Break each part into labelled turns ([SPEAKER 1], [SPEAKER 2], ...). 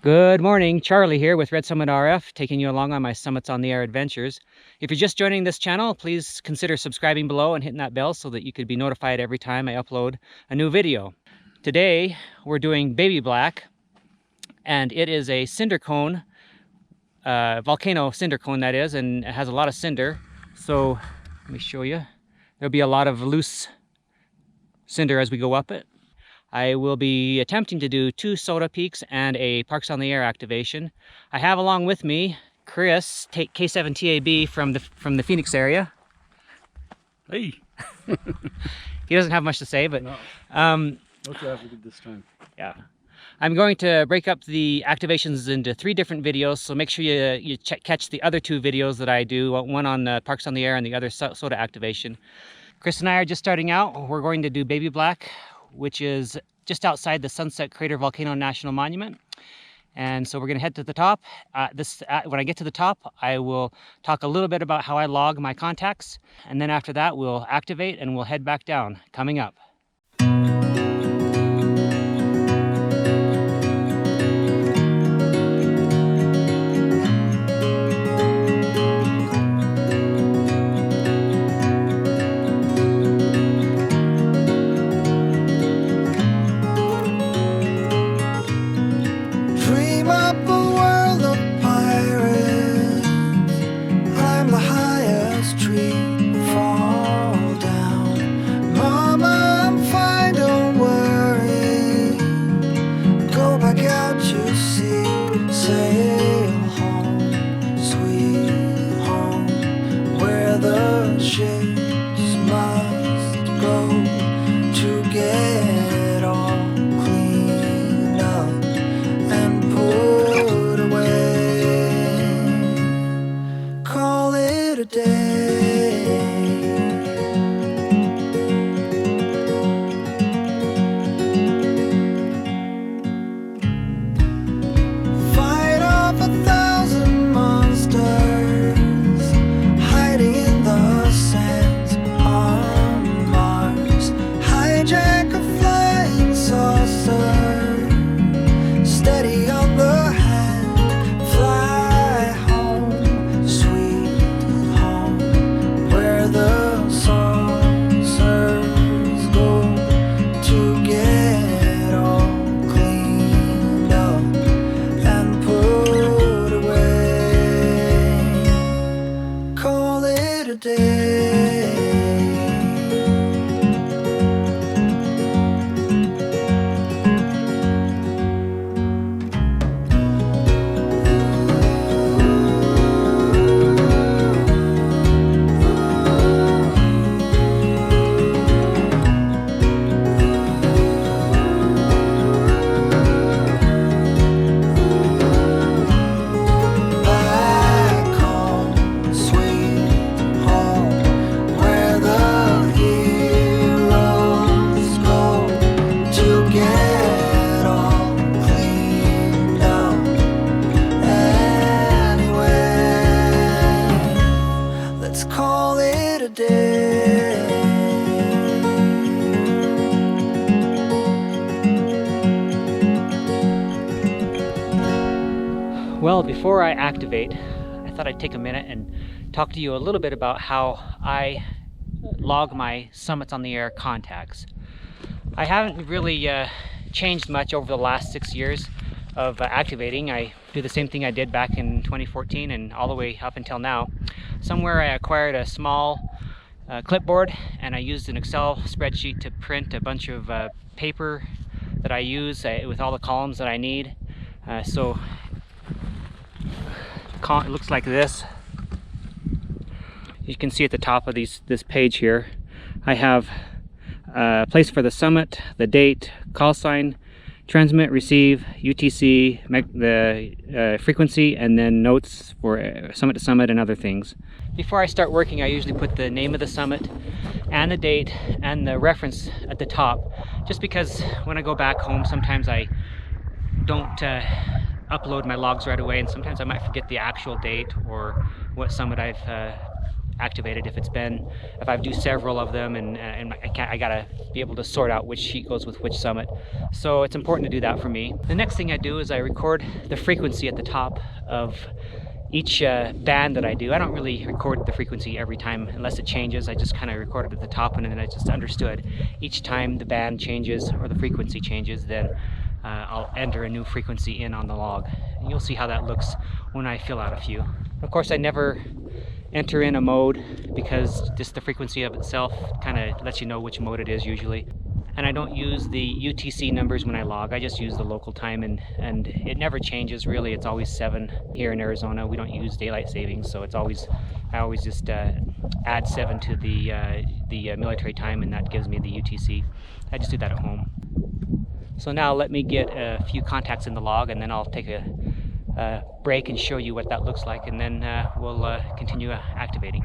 [SPEAKER 1] Good morning, Charlie here with Red Summit RF, taking you along on my Summits on the Air adventures. If you're just joining this channel, please consider subscribing below and hitting that bell so that you could be notified every time I upload a new video. Today, we're doing Baby Black, and it is a cinder cone, volcano cinder cone that is, and it has a lot of cinder. So, let me show you. There'll be a lot of loose cinder as we go up it. I will be attempting to do 2 SOTA peaks and a Parks on the Air activation. I have along with me Chris, K7TAB from the Phoenix area.
[SPEAKER 2] Hey.
[SPEAKER 1] He doesn't have much to say, but
[SPEAKER 2] no. No traffic this time.
[SPEAKER 1] Yeah. I'm going to break up the activations into 3 different videos, so make sure you catch the other 2 videos that I do, one on Parks on the Air and the other SOTA activation. Chris and I are just starting out. We're going to do Baby Black, which is just outside the Sunset Crater Volcano National Monument. And so we're going to head to the top. When I get to the top, I will talk a little bit about how I log my contacts. And then after that, we'll activate and we'll head back down, coming up. Well, before I activate, I thought I'd take a minute and talk to you a little bit about how I log my Summits on the Air contacts. I haven't really changed much over the last 6 years of activating. I do the same thing I did back in 2014 and all the way up until now. Somewhere I acquired a small clipboard, and I used an Excel spreadsheet to print a bunch of paper that I use with all the columns that I need. So it looks like this. You can see at the top of this page here, I have a place for the summit, the date, call sign, transmit, receive, UTC, the frequency, and then notes for summit to summit and other things. Before I start working, I usually put the name of the summit and the date and the reference at the top, just because when I go back home, sometimes I don't upload my logs right away, and sometimes I might forget the actual date or what summit I've activated if I do several of them, and I gotta be able to sort out which sheet goes with which summit. So it's important to do that for me. The next thing I do is I record the frequency at the top of each band that I do. I don't really record the frequency every time unless it changes. I just kind of record it at the top, and then I just understood each time the band changes or the frequency changes, then I'll enter a new frequency in on the log. And you'll see how that looks when I fill out a few. Of course, I never enter in a mode because just the frequency of itself kind of lets you know which mode it is usually. And I don't use the UTC numbers when I log. I just use the local time, and it never changes really. It's always 7 here in Arizona. We don't use daylight savings, so I always just add 7 to the military time, and that gives me the UTC. I just do that at home. So now let me get a few contacts in the log, and then I'll take a break and show you what that looks like, and then we'll continue activating.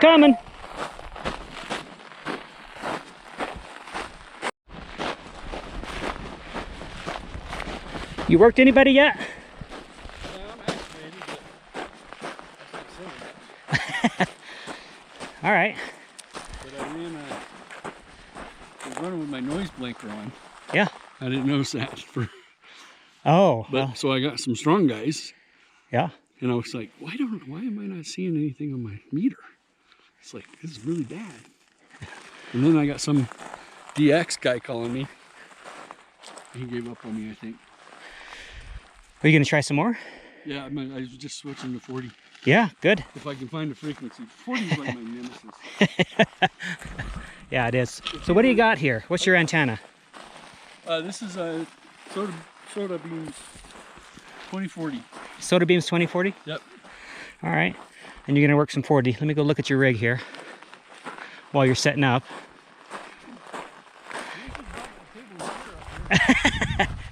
[SPEAKER 1] coming. You worked anybody yet?
[SPEAKER 2] Yeah, I'm activated, but that's not saying much.
[SPEAKER 1] All right.
[SPEAKER 2] But I was running with my noise blinker on.
[SPEAKER 1] Yeah.
[SPEAKER 2] I didn't notice that for.
[SPEAKER 1] Oh.
[SPEAKER 2] But
[SPEAKER 1] Well,
[SPEAKER 2] so I got some strong guys,
[SPEAKER 1] yeah.
[SPEAKER 2] and I was like, why am I not seeing anything on my meter? It's like, this is really bad. And then I got some DX guy calling me. He gave up on me, I think.
[SPEAKER 1] Are you gonna try some more?
[SPEAKER 2] Yeah, I was just switching to 40.
[SPEAKER 1] Yeah. Good.
[SPEAKER 2] If I can find a frequency. 40 is like my nemesis.
[SPEAKER 1] Yeah, it is. So what do you got here? What's your antenna?
[SPEAKER 2] This is a SOTA Beams 2040.
[SPEAKER 1] SOTA Beams 2040?
[SPEAKER 2] Yep.
[SPEAKER 1] All right. And you're gonna work some 40. Let me go look at your rig here while you're setting up.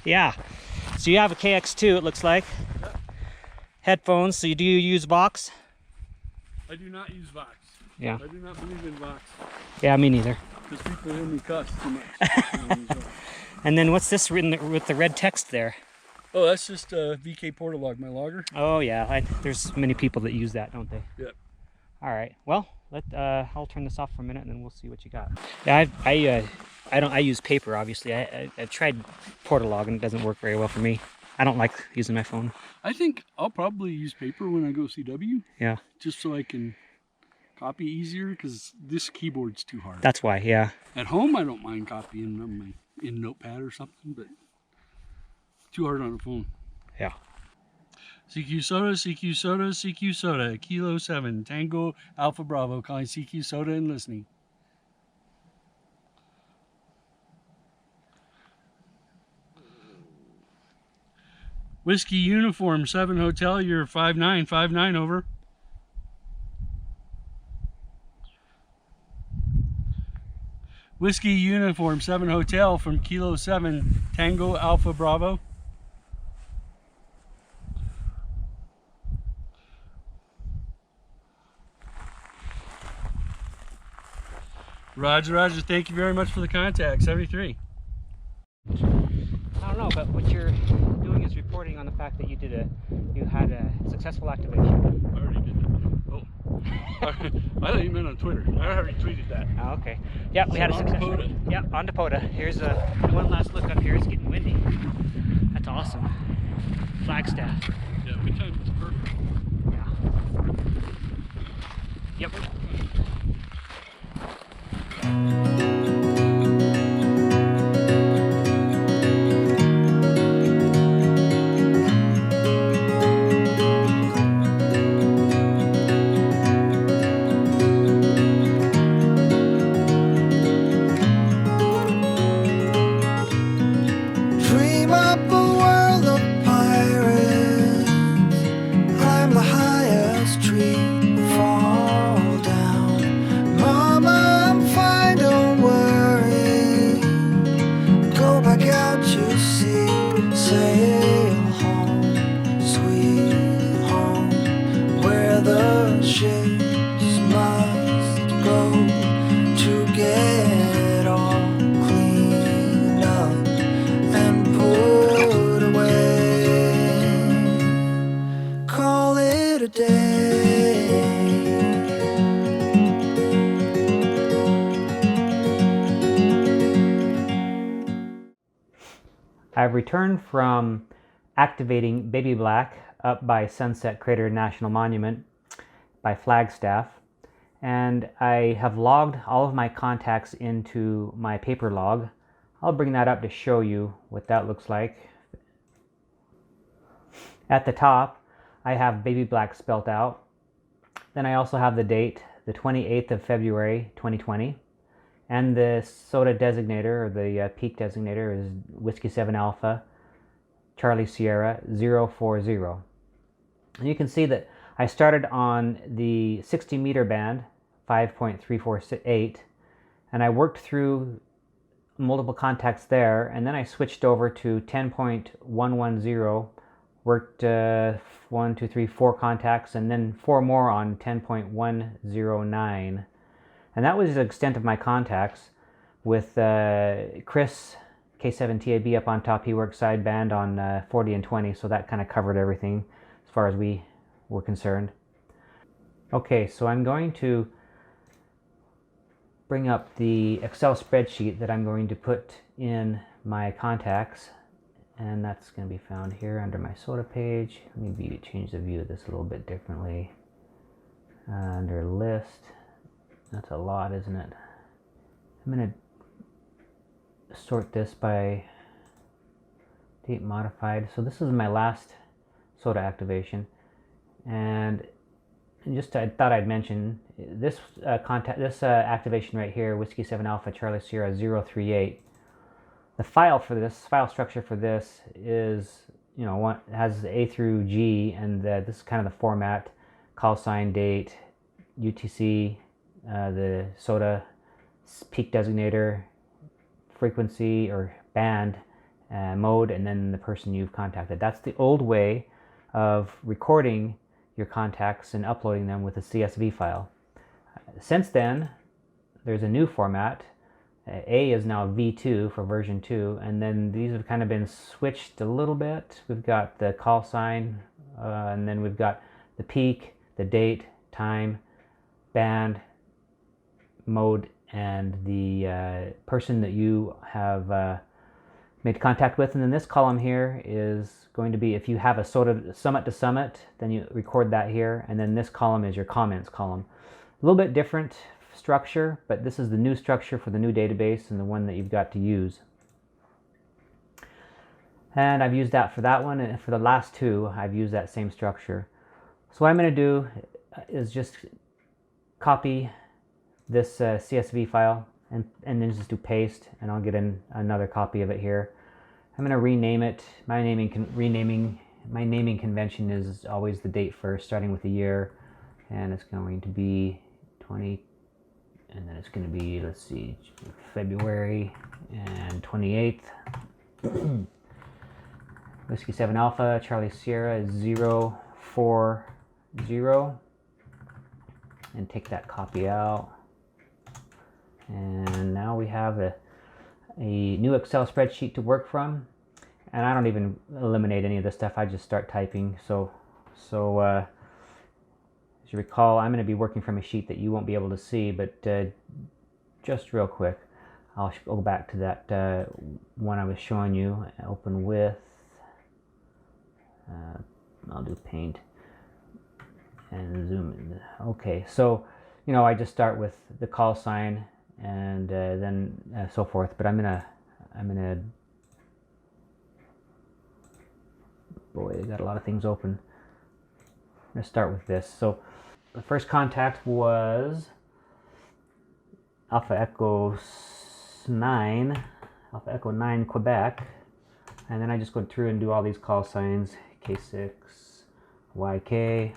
[SPEAKER 1] Yeah. So you have a KX2, it looks like.
[SPEAKER 2] Yep.
[SPEAKER 1] Headphones. So do you use Vox?
[SPEAKER 2] I do not use Vox.
[SPEAKER 1] Yeah.
[SPEAKER 2] I do not believe in Vox.
[SPEAKER 1] Yeah, me neither.
[SPEAKER 2] Because people hear me cuss too much.
[SPEAKER 1] And then what's this written with the red text there?
[SPEAKER 2] Oh, that's just VK POTA log, my logger.
[SPEAKER 1] Oh yeah, there's many people that use that, don't they?
[SPEAKER 2] Yep.
[SPEAKER 1] All right. Well, I'll turn this off for a minute, and then we'll see what you got. Yeah, I use paper, obviously. I've tried Portalog, and it doesn't work very well for me. I don't like using my phone.
[SPEAKER 2] I think I'll probably use paper when I go CW.
[SPEAKER 1] Yeah.
[SPEAKER 2] Just so I can copy easier, because this keyboard's too hard.
[SPEAKER 1] That's why. Yeah.
[SPEAKER 2] At home, I don't mind copying on in Notepad or something, but too hard on a phone.
[SPEAKER 1] Yeah.
[SPEAKER 2] CQ SOTA, CQ SOTA, CQ SOTA, Kilo 7, Tango Alpha Bravo, calling CQ SOTA and listening. Whiskey Uniform 7 Hotel, you're 5959 over. Whiskey Uniform 7 Hotel from Kilo 7, Tango Alpha Bravo. Roger, Roger. Thank you very much for the contact. 73.
[SPEAKER 1] I don't know, but what you're doing is reporting on the fact that you had a successful activation.
[SPEAKER 2] I already did that. Oh. I thought you meant on Twitter. I already tweeted that.
[SPEAKER 1] Oh, okay. Yeah, we had a success.
[SPEAKER 2] POTA.
[SPEAKER 1] Yeah, on to POTA. Here's one last look up here. It's getting windy. That's awesome. Flagstaff.
[SPEAKER 2] Yeah, we timed this perfect.
[SPEAKER 1] Yeah. Yep.
[SPEAKER 3] Dream up a world of pirates, climb the highest tree, fall down. Mama, I'm fine, don't worry. Go back out to sea, sail home, sweet home, where the ships must go to get all cleaned up and put away. Call it a day.
[SPEAKER 1] I've returned from activating Baby Black up by Sunset Crater National Monument by Flagstaff, and I have logged all of my contacts into my paper log. I'll bring that up to show you what that looks like. At the top, I have Baby Black spelt out. Then I also have the date, the 28th of February 2020. And the SOTA designator, or the peak designator, is Whiskey 7 Alpha, Charlie Sierra 040. And you can see that I started on the 60 meter band, 5.348, and I worked through multiple contacts there, and then I switched over to 10.110, Worked 1, 2, 3, 4 contacts, and then 4 more on 10.109. And that was the extent of my contacts, with Chris K7TAB up on top. He worked sideband on 40 and 20, so that kind of covered everything as far as we were concerned. Okay, so I'm going to bring up the Excel spreadsheet that I'm going to put in my contacts, and that's going to be found here under my SOTA page. Maybe change the view of this a little bit differently. Under list, that's a lot, isn't it? I'm going to sort this by date modified. So this is my last SOTA activation, and just I thought I'd mention this activation right here, Whiskey 7 Alpha Charlie Sierra 038. The file for this, file structure for this is, you know, has A through G, and this is kind of the format: call sign, date, UTC, the SOTA peak designator, frequency or band, mode, and then the person you've contacted. That's the old way of recording your contacts and uploading them with a CSV file. Since then, there's a new format. A is now V2 for version 2, and then these have kind of been switched a little bit. We've got the call sign, and then we've got the peak, the date, time, band, mode, and the person that you have made contact with. And then this column here is going to be, if you have a SOTA summit to summit, then you record that here, and then this column is your comments column. A little bit different structure, but this is the new structure for the new database and the one that you've got to use. And I've used that for that one, and for the last two I've used that same structure. So what I'm going to do is just copy this CSV file and then just do paste, and I'll get in another copy of it here. I'm going to rename it. My naming convention is always the date first, starting with the year, and it's going to be 20, and then it's going to be, let's see, February and 28th. Whiskey 7 Alpha Charlie Sierra 040, and take that copy out. And now we have a new Excel spreadsheet to work from, and I don't even eliminate any of this stuff. I just start typing. So as you recall, I'm going to be working from a sheet that you won't be able to see, but just real quick, I'll go back to that one I was showing you. Open with, I'll do paint and zoom in. Okay, so you know, I just start with the call sign and then so forth. But I'm gonna, boy, I got a lot of things open. I'm gonna start with this. So the first contact was Alpha Echo 9 Quebec, and then I just go through and do all these call signs: K6, YK.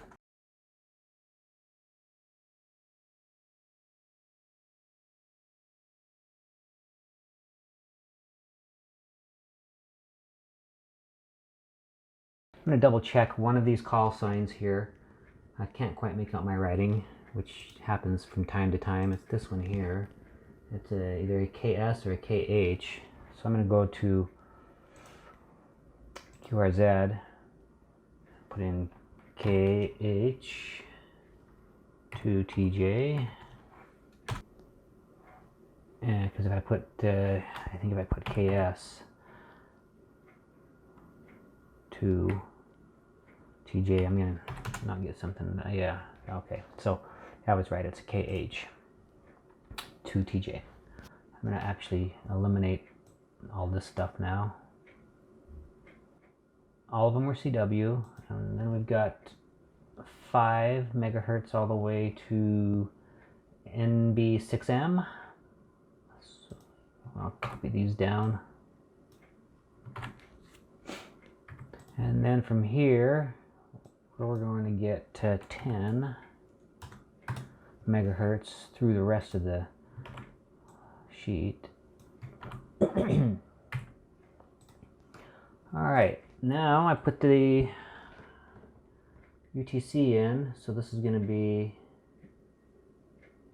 [SPEAKER 1] I'm going to double check one of these call signs here. I can't quite make out my writing, which happens from time to time. It's this one here. It's either a KS or a KH. So I'm going to go to QRZ, put in KH to TJ. Because if I put, I think if I put KS to TJ, I'm gonna not get something. Yeah, okay. So I was right. It's KH to TJ. I'm gonna actually eliminate all this stuff now. All of them were CW, and then we've got 5 megahertz all the way to NB6M. So I'll copy these down. And then from here, we're going to get to 10 megahertz through the rest of the sheet. All right, now I put the UTC in, so this is going to be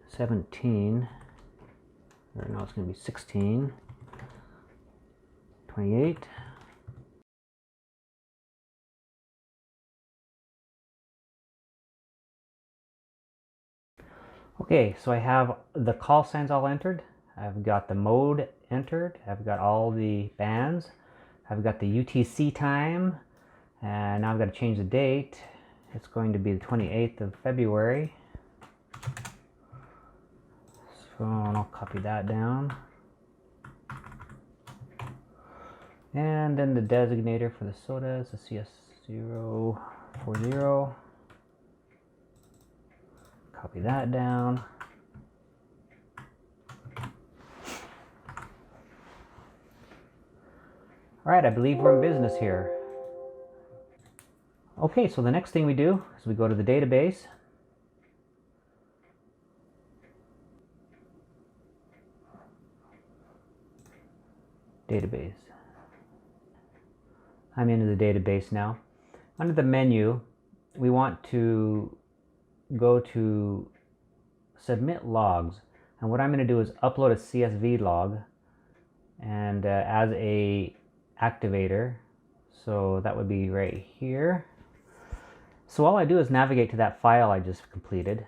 [SPEAKER 1] 17, or no, it's going to be 16, 28. Okay, so I have the call signs all entered. I've got the mode entered. I've got all the bands. I've got the UTC time. And now I've got to change the date. It's going to be the 28th of February. So I'll copy that down. And then the designator for the SOTA is the CS040. Copy that down. All right, I believe we're in business here. Okay, so the next thing we do is we go to the database. Database. I'm into the database now. Under the menu, we want to go to submit logs. And what I'm going to do is upload a CSV log and as a activator. So that would be right here. So all I do is navigate to that file I just completed.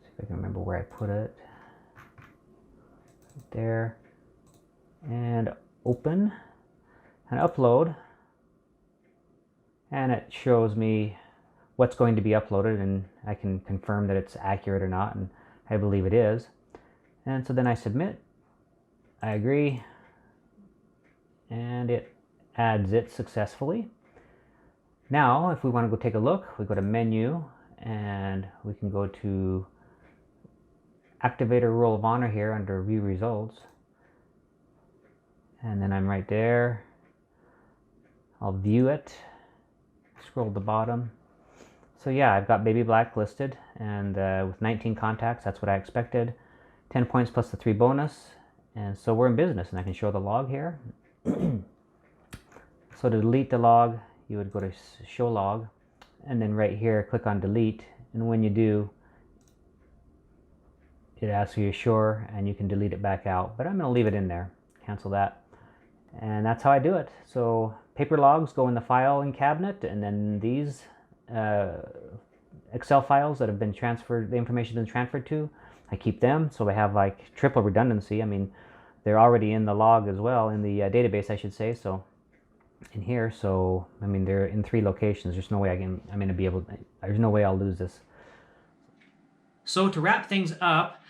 [SPEAKER 1] See if I can remember where I put it. Right there. And open and upload. And it shows me what's going to be uploaded, and I can confirm that it's accurate or not, and I believe it is. And so then I submit. I agree. And it adds it successfully. Now, if we want to go take a look, we go to menu and we can go to activator rule of honor here under view results. And then I'm right there. I'll view it, scroll to the bottom. So yeah, I've got Baby Black listed, and with 19 contacts, that's what I expected. 10 points plus the 3 bonus. And so we're in business, and I can show the log here. So to delete the log, you would go to show log, and then right here click on delete, and when you do, it asks you sure, and you can delete it back out, but I'm going to leave it in there. Cancel that, and that's how I do it. So paper logs go in the filing cabinet, and then these Excel files that have been transferred, the information has been transferred to, I keep them, so I have like triple redundancy. I mean, they're already in the log as well, in the database I should say, so in here. So I mean, they're in 3 locations. There's no way I'm going to be able to, there's no way I'll lose this. So to wrap things up,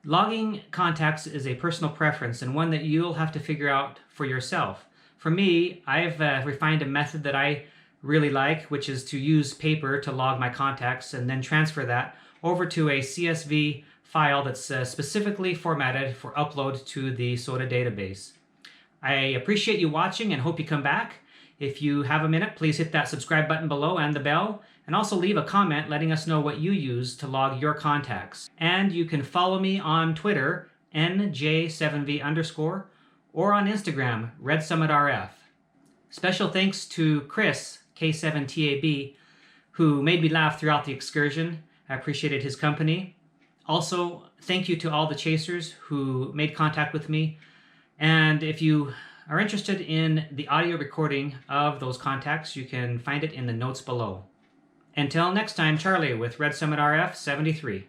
[SPEAKER 1] logging contacts is a personal preference and one that you'll have to figure out for yourself. For me, I've refined a method that I really like, which is to use paper to log my contacts and then transfer that over to a CSV file that's specifically formatted for upload to the SOTA database. I appreciate you watching and hope you come back. If you have a minute, please hit that subscribe button below and the bell, and also leave a comment letting us know what you use to log your contacts. And you can follow me on Twitter, NJ7V_, or on Instagram, RedSummitRF. Special thanks to Chris, K7TAB, who made me laugh throughout the excursion. I appreciated his company. Also, thank you to all the chasers who made contact with me. And if you are interested in the audio recording of those contacts, you can find it in the notes below. Until next time, Charlie with Red Summit RF 73.